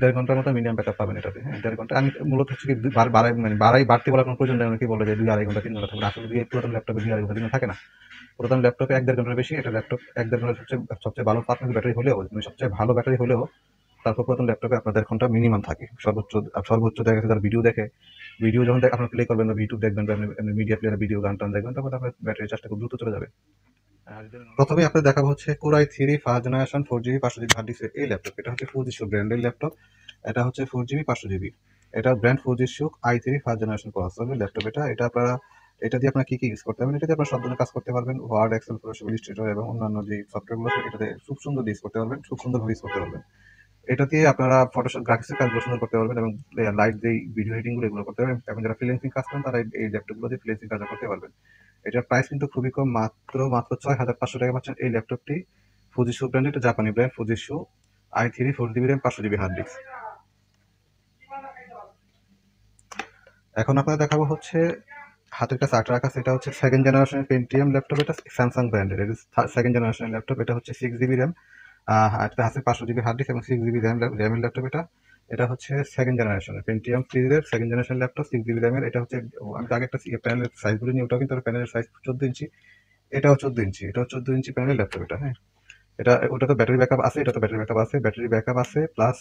দেড় ঘন্টার মতো মিনিমাম ব্যাকআপ পাবেন এটাতে। হ্যাঁ, দেড় ঘন্টা। আমি মূলত হচ্ছে কি বাড়তি বলার কোনো প্রয়োজন নেই। অনেকেই বলে যে ২-২.৫ ঘন্টা ৩ ঘন্টা থাকবে। আসলে পুরাতন ল্যাপটপে ২-২.৫ ঘন্টা ৩ ঘন্টা থাকে না। পুরাতন ল্যাপটপে ১-১.৫ ঘন্টার বেশি। এটা ল্যাপটপ ১-১.৫ ঘন্টার সবচেয়ে ভালো পারফরম্যান্স ব্যাটারি হলেও, মানে সবচেয়ে ভালো ব্যাটারি হলেও তারপর পুরাতন ল্যাপটপে আপনার ১.৫ ঘন্টা মিনিমাম থাকে। সর্বোচ্চ দেখা গেছে যারা ভিডিও দেখে, ভিডিও যখন আপনার প্লে করবেন বা ইউটিউব দেখবেন বা এমনি মিডিয়া প্লেয়ারে ভিডিও গান-টান দেখবেন, তখন আপনার ব্যাটারি চার্জটা খুব দ্রুত চলে যাবে। প্রথমেই আপনাদের দেখাবো হচ্ছে Core i3 first generation 4GB 500GB hard ডিস্কের এই ল্যাপটপ। এটা হচ্ছে Fujitsu ব্র্যান্ডের ল্যাপটপ। এটা হচ্ছে 4GB 500GB। এটা brand Fujitsu i3 first generation প্রসেসরের ল্যাপটপ এটা। এটা দিয়ে আপনারা কি ইউজ করতে পারবেন? এটা দিয়ে আপনারা সব ধরনের কাজ করতে পারবেন। ওয়ার্ড, এক্সেল, ফটোশপ, ইলাস্ট্রেটর এবং অন্যান্য যে সফটওয়্যারগুলো আছে এটাতে খুব সুন্দর ইউজ করতে পারবেন, খুব সুন্দরভাবে ইউজ করতে পারবেন। এটা দিয়ে আপনারা ফটোশপ গ্রাফিক্সের কাজগুলো সুন্দর করতে পারবেন এবং লাইট যেই ভিডিও এডিটিং গুলো এগুলো করতে পারবেন। এবং যারা ফ্রিল্যান্সিং কাজ করেন তারা এই ল্যাপটপগুলো দিয়ে ফ্রিল্যান্সিং কাজটা করতে পারবেন। এটার প্রাইস কিন্তু খুবই কম, মাত্র ৬,৫০০ টাকা পাচ্ছেন এই ল্যাপটপটি। Fujitsu ব্র্যান্ড, এটা জাপানি brand Fujitsu i3 4GB RAM 500GB hard disk. এখন আপনাদের দেখাবো হচ্ছে হাতের কাছে আট রাখা, এটা হচ্ছে সেকেন্ড জেনারেশনের পেন্টিয়াম ল্যাপটপ। এটা স্যামসাং ব্র্যান্ডের, এটা সেকেন্ড জেনারেশনের ল্যাপটপ। এটা হচ্ছে 6GB র্যাম, এটা আছে 500GB হার্ড ডিস্ক এবং 6GB র্যামের ল্যাপটপ এটা। এটা হচ্ছে সেকেন্ড জেনারেশনের পেন্টিয়াম সিরিজের সেকেন্ড জেনারেশন ল্যাপটপ 6GB র্যামের। এটা হচ্ছে আমি আগে একটা প্যানেলের সাইজ বলে নিই, ওটাও কিন্তু প্যানেলের সাইজ 14 ইঞ্চি, এটাও 14 ইঞ্চি, এটাও 14 ইঞ্চি প্যানেলের ল্যাপটপ এটা। হ্যাঁ, ওটা তো ব্যাটারি ব্যাকআপ আছে, এটা তো ব্যাটারি ব্যাকআপ আছে প্লাস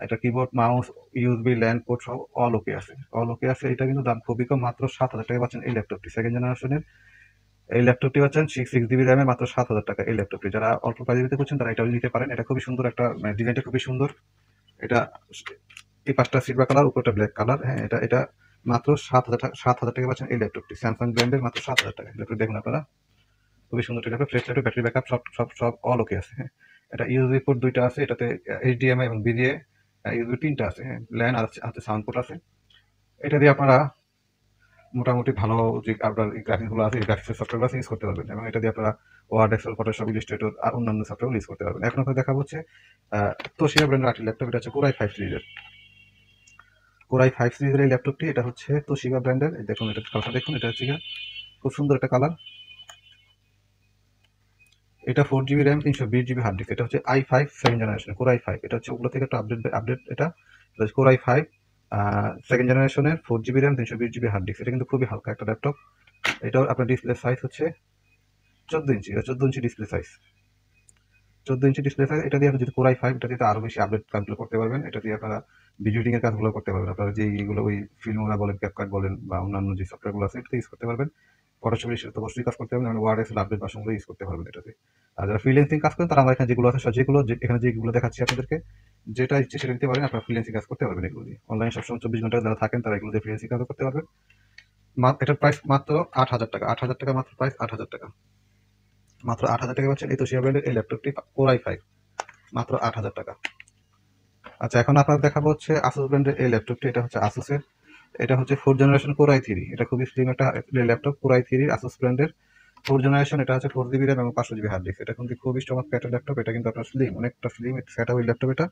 এটা keyboard, mouse, USB, land port সব অল ওকে আছে। এটা কিন্তু দাম খুবই কম, মাত্র 7,000 টাকা পাচ্ছেন এই ল্যাপটপটি। সেকেন্ড জেনারেশনের এই ল্যাপটপটি পাচ্ছেন 6GB র্যামে মাত্র 7,000 টাকা এই ল্যাপটপটি। যারা অল্প প্রাইজে দিতে করছেন তারা এটাও নিতে পারেন। এটা খুবই সুন্দর একটা, মানে ডিজাইনটা খুবই সুন্দর। এটা এই পাঁচটা সিলভার কালার, উপরটা ব্ল্যাক কালার। হ্যাঁ, এটা মাত্র 7,000 টাকা পাচ্ছেন এই ল্যাপটপটি। স্যামসাং ব্র্যান্ডের মাত্র 7,000 টাকা ল্যাপটপ। দেখুন আপনারা, খুবই সুন্দর laptop, fresh laptop, battery backup সব অল ওকে আছে। হ্যাঁ, এটা ইউএসবি পোর্ট 2টা আছে, এটাতে এইচডিএমআই এবং বিজিএ ইউএসবি 3টা আছে। হ্যাঁ, ল্যান আর আছে সাউন্ড পোর্ট আছে। এটা দিয়ে আপনারা মোটামুটি ভালো যে আপনার গ্রাফিক্সগুলো আছে, এই গ্রাফিক্সের সফটওয়্যারগুলো আছে ইউজ করতে পারবেন এবং এটা দিয়ে আপনারা ওয়ার্ড, এক্সেল, ফটোশপ, ইলাস্ট্রেটর আর অন্যান্য সফটওয়্যার ইউজ করতে পারবেন। এখন আপনাদের দেখা হচ্ছে তোশিবা ব্র্যান্ডের আরেকটি ল্যাপটপ। এটা হচ্ছে Core i5 সিরিজের। Core i5 সিরিজের এই ল্যাপটপটি, এটা হচ্ছে তোশিবা ব্র্যান্ডের। দেখুন এটা কালারটা দেখুন, এটা হচ্ছে খুব সুন্দর একটা কালার। এটা 4GB RAM 320GB hard disk. এটা হচ্ছে i5 second generation Core i5। এটা হচ্ছে ওগুলো থেকে একটা আপডেট এটা Core i5 সেকেন্ড জেনারেশনের 4GB RAM 320GB hard disk. এটা কিন্তু খুবই হালকা একটা ল্যাপটপ। এটাও আপনার ডিসপ্লে সাইজ হচ্ছে 14 ইঞ্চি, এটা 14 inch display size. 14 inch display size. এটা দিয়ে আপনি যদি Core i5, এটা দিয়ে আরো বেশি আপডেট কাজগুলো করতে পারবেন। এটা দিয়ে আপনারা ভিডিও এডিটিং এর কাজগুলো করতে পারবেন। আপনারা যে এইগুলো ওই ফিল্মোরা বলেন, ক্যাপকাট বলেন বা অন্যান্য যে সফটওয়্যারগুলো আছে এটা ইউজ করতে পারবেন। ফটোশপ তো অবশ্যই কাজ করতে পারবেন এবং ওয়ার্ড, এক্সেল আপডেট ভার্সনগুলো ইউজ করতে পারবেন এটাতে। আর যারা ফ্রিল্যান্সিং কাজ করেন তারা আমার এখানে যেগুলো আছে এখানে যেগুলো দেখাচ্ছি আপনাদেরকে, যেটা ইচ্ছে সেটা নিতে পারেন। আপনারা ফ্রিল্যান্সিং কাজ করতে পারবেন এগুলো দিয়ে। অনলাইনে সবসময় 24 ঘন্টা যারা থাকেন তারা এগুলো দিয়ে ফ্রিল্যান্সিং কাজ করতে পারবেন। এটার প্রাইস মাত্র 8,000 টাকা। 8,000 টাকা মাত্র প্রাইস, 8,000 টাকা। মাত্র 8,000 টাকা পাচ্ছেন এই তোশিবা ব্র্যান্ডের এই ল্যাপটপটি Core i5, মাত্র 8,000 টাকা। আচ্ছা, এখন আপনাদের দেখাবো হচ্ছে Asus ব্র্যান্ডের এই ল্যাপটপটি। এটা হচ্ছে Asusের, এটা হচ্ছে 4th জেনারেশন Core i3। এটা খুবই স্লিম একটা ল্যাপটপ, Core i3 Asus ব্র্যান্ডের 4th জেনারেশন। এটা হচ্ছে 4GB র্যাম এবং 500GB হার্ড ডিস্ক। এটা কিন্তু খুবই চমৎকার একটা ল্যাপটপ। এটা কিন্তু আপনার স্লিম, অনেকটা স্লিম সেটা ওই ল্যাপটপ এটা,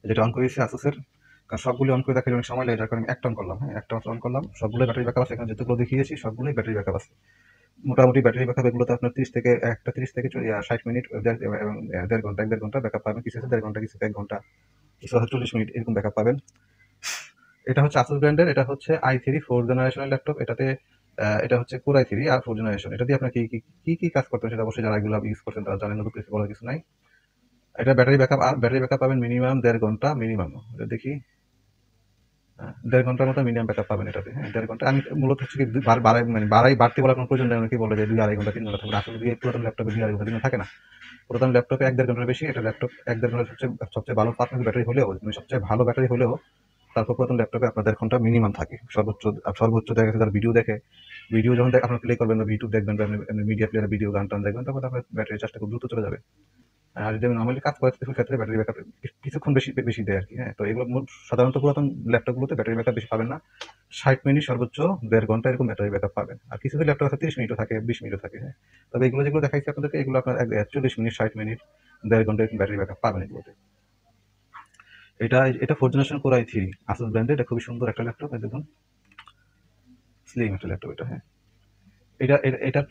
যেটা অন করেছি Asusের। কারণ সবগুলো অন করে দেখার অনেক সময় লাগে, যার কারণে আমি একটা অন করলাম। হ্যাঁ, একটা অন করলাম, সবগুলোই ব্যাটারি ব্যাকআপ আছে। এখানে যেগুলো দেখিয়েছি সবগুলোই ব্যাটারি ব্যাকআপ আছে। মোটামুটি ব্যাটারি ব্যাকআপ এগুলোতে আপনার 30 থেকে 60 মিনিট এবং 1.5 ঘন্টা ব্যাকআপ পাবেন। কিছু আছে 1.5 ঘন্টা, কিছু 1 ঘন্টা, কিছু আছে 40 মিনিট, এরকম ব্যাকআপ পাবেন। এটা হচ্ছে Asus ব্র্যান্ডের, এটা হচ্ছে i3 4th জেনারেশনের ল্যাপটপ। এটা হচ্ছে Core i3 আর 4th জেনারেশন। এটা দিয়ে আপনার কি কাজ করতে হবে সেটা অবশ্যই যারা এগুলো ইউজ করছেন তারা জানেন, নতুন কিছু বলার কিছু নাই। এটা ব্যাটারি ব্যাকআপ পাবেন মিনিমাম 1.5 ঘন্টা মিনিমাম। এটা দেখি, 1.5 ঘন্টার মতো মিনিমাম ব্যাকআপ পাবেন এটাতে। হ্যাঁ, 1.5 ঘন্টা। আমি মূলত হচ্ছে কি বাড়তি বলার কোনো প্রয়োজন নেই। অনেকেই বলে যে 2-2.5 ঘন্টা 3 ঘন্টা থাকবে। আসলে পুরাতন ল্যাপটপে 2-2.5 ঘন্টা 3 ঘন্টা থাকে না। পুরাতন ল্যাপটপে 1-1.5 ঘন্টার বেশি। এটা ল্যাপটপ 1-1.5 ঘন্টার সবচেয়ে ভালো পারফরম্যান্স ব্যাটারি হলেও, মানে সবচেয়ে ভালো ব্যাটারি হলেও তারপর পুরাতন ল্যাপটপে আপনার 1.5 ঘন্টা মিনিমাম থাকে। সর্বোচ্চ দেখা গেছে যারা ভিডিও দেখে, ভিডিও যখন আপনার প্লে করবেন বা ইউটিউব দেখবেন বা এমনি মিডিয়া প্লেয়ারে ভিডিও গান-টান দেখবেন, তখন আপনার ব্যাটারি চার্জটা খুব দ্রুত চলে যাবে। আর যদি নরমালি কাজ করে সেক্ষেত্রে ব্যাটারি ব্যাকআপ কিছুক্ষণ বেশি দেয় আরকি। হ্যাঁ, তো এগুলো সাধারণত পুরাতন ল্যাপটপগুলোতে ব্যাটারি ব্যাকআপ বেশি পাবেন না। 60 মিনিট সর্বোচ্চ 1.5 ঘন্টা এরকম ব্যাটারি ব্যাকআপ পাবেন। আর কিছু ল্যাপটপ আছে 30 মিনিটও থাকে, 20 মিনিটও থাকে। হ্যাঁ, তবে এগুলো যেগুলো দেখাইছি আপনাদেরকে, এগুলো আপনার 40 মিনিট, 60 মিনিট, 1.5 ঘন্টা এরকম ব্যাটারি ব্যাকআপ পাবেন এগুলোতে। এটা 4th generation Core i3 Asus ব্র্যান্ডের। এটা খুবই সুন্দর একটা ল্যাপটপ। এই দেখুন, স্লিম একটা ল্যাপটপ এটা। হ্যাঁ, এটার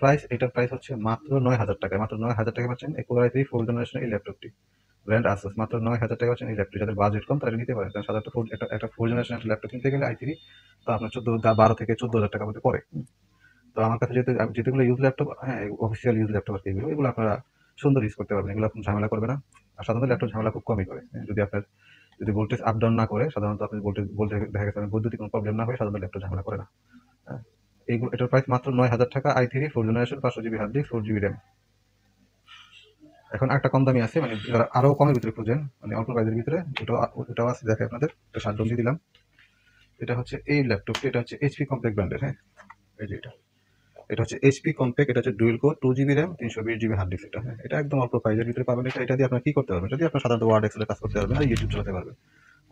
প্রাইস হচ্ছে মাত্র 9,000 টাকা। মাত্র 9,000 টাকা পাচ্ছেন এই Core i3 4th জেনারেশন এই ল্যাপটপটি। ব্র্যান্ড আসুস মাত্র ৯,০০০ টাকা হচ্ছে এই ল্যাপটপ, যাদের বাজেট কম তারা নিতে পারে। কারণ সাধারণত একটা 4 জেনারেশন একটা ল্যাপটপ কিনতে গেলে i3 তো আপনার 12 থেকে 14,০০০ টাকার মধ্যে পড়ে। তো আমার কাছে যেগুলো ইউজ ল্যাপটপ, হ্যাঁ, অফিসিয়াল ইউজ ল্যাপটপ আর কি, এগুলো আপনারা সুন্দর ইউজ করতে পারবেন। এগুলো আপনার ঝামেলা করবে না। আর সাধারণত ল্যাপটপ ঝামেলা খুব কমই করে। যদি ভোল্টেজ আপ ডাউন না করে, সাধারণত আপনি ভোল্টেজ দেখা গেছে বৈদ্যুতিক কোনো প্রবলেম না হয়, সাধারণত ল্যাপটপ ঝামেলা করে না। হ্যাঁ, এটার প্রাইস মাত্র ৯,০০০ টাকা। i3 4 generation 500 GB hard disk 4 GB RAM. এখন একটা কম দামি আছে, মানে যারা আরো কমের ভিতরে খুঁজেন, মানে অল্প প্রাইসের ভিতরে, ওটাও আছে, দেখে আপনাদের একটা সাত দিয়ে দিলাম। এটা হচ্ছে এই ল্যাপটপটি, এটা হচ্ছে এইচপি কম্প্যাক্ট ব্র্যান্ডের। হ্যাঁ, এই যে এটা হচ্ছে এইচপি কম্প্যাক্ট, এটা হচ্ছে dual core 2 GB RAM 320 GB hard disk. এটা, হ্যাঁ, এটা একদম অল্প প্রাইসের ভিতরে পাবেন। এটা দিয়ে আপনার কি করতে পারবেন? যদি আপনার সাধারণত ওয়ার্ড এক্সেলের কাজ করতে পারবেন আর ইউটিউব চালাতে পারবেন।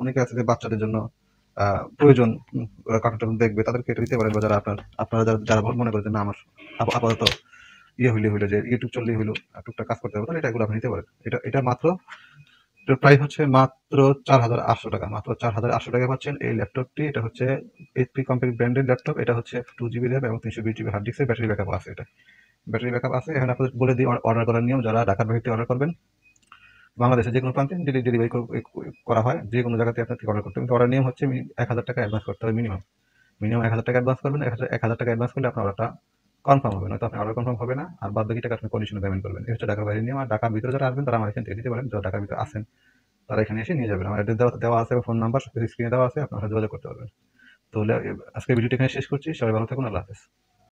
অনেকে আছে যে বাচ্চাদের জন্য প্রয়োজন, ওরা কার্টুন দেখবে, তাদেরকে এটা দিতে পারেন। বা আপনারা যারা মনে করেন যে না আমার আপাতত হইলে যে ইউটিউব চললেই হইলো, টুকটাক কাজ করতে পারবো, তাহলে এটা এগুলো আপনি নিতে পারেন। এটা মাত্র, এটার প্রাইস হচ্ছে মাত্র 4,800 টাকা। মাত্র 4,800 টাকা পাচ্ছেন এই ল্যাপটপটি। এটা হচ্ছে এইচপি কম্প্যাক্ট ব্র্যান্ডের ল্যাপটপ। এটা হচ্ছে 2 জিবি র্যাম এবং 320 জিবি হার্ড ডিস্কের ব্যাটারি ব্যাকআপ আছে। ব্যাটারি ব্যাকআপ আছে। এখন আপনাদের বলে দিই অর্ডার করার নিয়ম। যারা ঢাকার বাইরে থেকে অর্ডার করবেন, বাংলাদেশের যে কোনো প্রান্তে ডেলিভারি করা হয়, যে কোনো জায়গাতে আপনার থেকে অর্ডার করতে হবে। কিন্তু অর্ডার নিয়ম হচ্ছে 1,000 টাকা অ্যাডভান্স করতে হবে মিনিমাম। 1,000 টাকা অ্যাডভান্স করবেন। 1,000 টাকা অ্যাডভান্স করলে আপনার অর্ডারটা কনফার্ম হবে, নয়তো আপনার অর্ডার কনফার্ম হবে না। আর বাদ বাকি টাকা আপনি কন্ডিশনে পেমেন্ট করবেন। এই হচ্ছে ঢাকার বাইরে নিয়ম। আর ঢাকার ভিতরে যারা আসবেন তারা আমার এখান থেকে নিতে পারেন। যারা ঢাকার ভিতরে আসেন তারা এখানে এসে নিয়ে যাবেন। আমার অ্যাড্রেস দেওয়া আছে, ফোন নাম্বার স্ক্রিনে দেওয়া আছে, আপনারা যোগাযোগ করতে পারবেন। তো আজকের ভিডিওটি এখানে শেষ করছি। সবাই ভালো থাকুন। আল্লাহ হাফেজ।